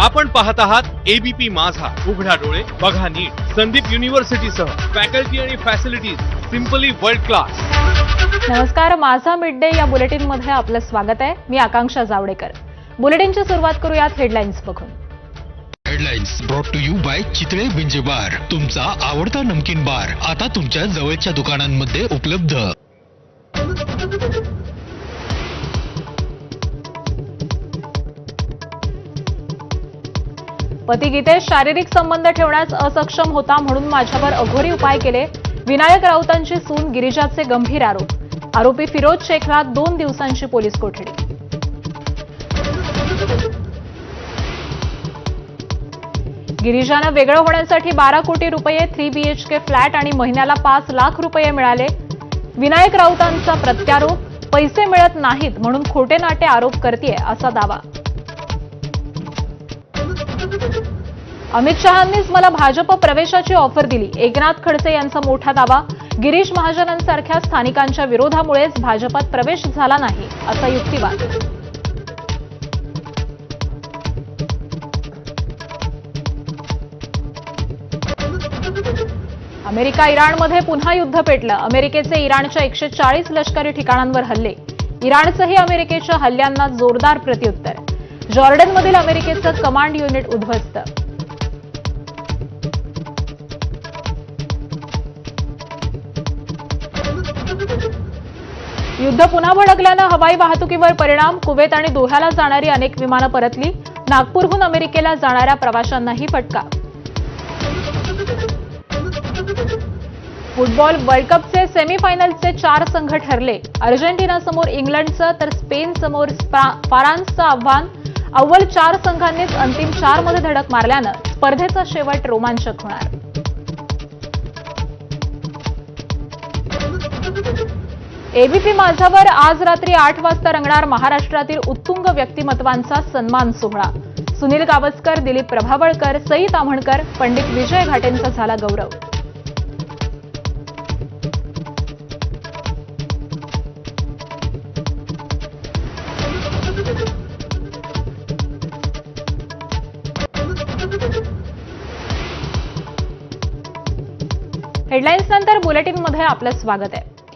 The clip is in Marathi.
आपण पाहत आहात एबीपी माझा, उघडा डोळे बघा नीट। संदीप युनिव्हर्सिटीसह फॅकल्टी आणि फॅसिलिटीज सिंपली वर्ल्ड क्लास। नमस्कार, माझा मिड डे या बुलेटिन मध्ये आपलं स्वागत आहे। मी आकांक्षा जावडेकर। बुलेटिनची सुरुवात करूयात हेडलाईन्स बघून। Headlines brought to you by Chitale binge bar, तुमचा आवडता नमकीन बार आता तुमच्या जवळच्या दुकानांमध्ये उपलब्ध। पती गीतेश शारीरिक संबंध ठेवण्यास असक्षम होता म्हणून माझ्यावर अघोरी उपाय केले। विनायक राऊतांची सून गिरिजाचे गंभीर आरोप। आरोपी फिरोज शेखला 2 दिवसांची पोलीस कोठडी। गिरिजानं वेगळं होण्यासाठी 12 कोटी रुपये 3 BHK फ्लॅट आणि महिन्याला 5 लाख रुपये मिळाले। विनायक राऊतांचा प्रत्यारोप, पैसे मिळत नाहीत म्हणून खोटे नाटे आरोप करतेय असा दावा। अमित शहांनीच मला भाजप प्रवेशाची ऑफर दिली, एकनाथ खडसे यांचा मोठा दावा। गिरीश महाजनांसारख्या स्थानिकांच्या विरोधामुळेच भाजपात प्रवेश झाला नाही असा युक्तिवाद। अमेरिका इराणमध्ये पुन्हा युद्ध पेटलं। अमेरिकेचे इराणच्या 140 लष्करी ठिकाणांवर हल्ले। इराणचंही अमेरिकेच्या हल्ल्यांना जोरदार प्रत्युत्तर। जॉर्डनमधील अमेरिकेचं कमांड युनिट उद्ध्वस्त। युद्ध पुन्हा भडकल्यानं हवाई वाहतुकीवर परिणाम। कुवेत आणि दोह्याला जाणारी अनेक विमानं परतली। नागपूरहून अमेरिकेला जाणाऱ्या प्रवाशांनाही फटका। फुटबॉल वर्ल्ड कपचे सेमीफायनलचे 4 संघ ठरले। अर्जेंटिनासमोर इंग्लंडचं तर स्पेनसमोर फ्रान्सचं आव्हान। अव्वल 4 संघांनीच अंतिम 4 मध्ये धडक मारल्यानं स्पर्धेचा शेवट रोमांचक होणार। एबीपी माझावर आज रात्री 8 वाजता रंगणार महाराष्ट्रातील उत्तुंग व्यक्तिमत्वांचा सन्मान सोहळा। सुनील गावस्कर, दिलीप प्रभावळकर, सई ताम्हणकर, पंडित विजय घाटेंचा झाला गौरव। हेडलाईन्स नंतर बुलेटिनमध्ये आपलं स्वागत आहे।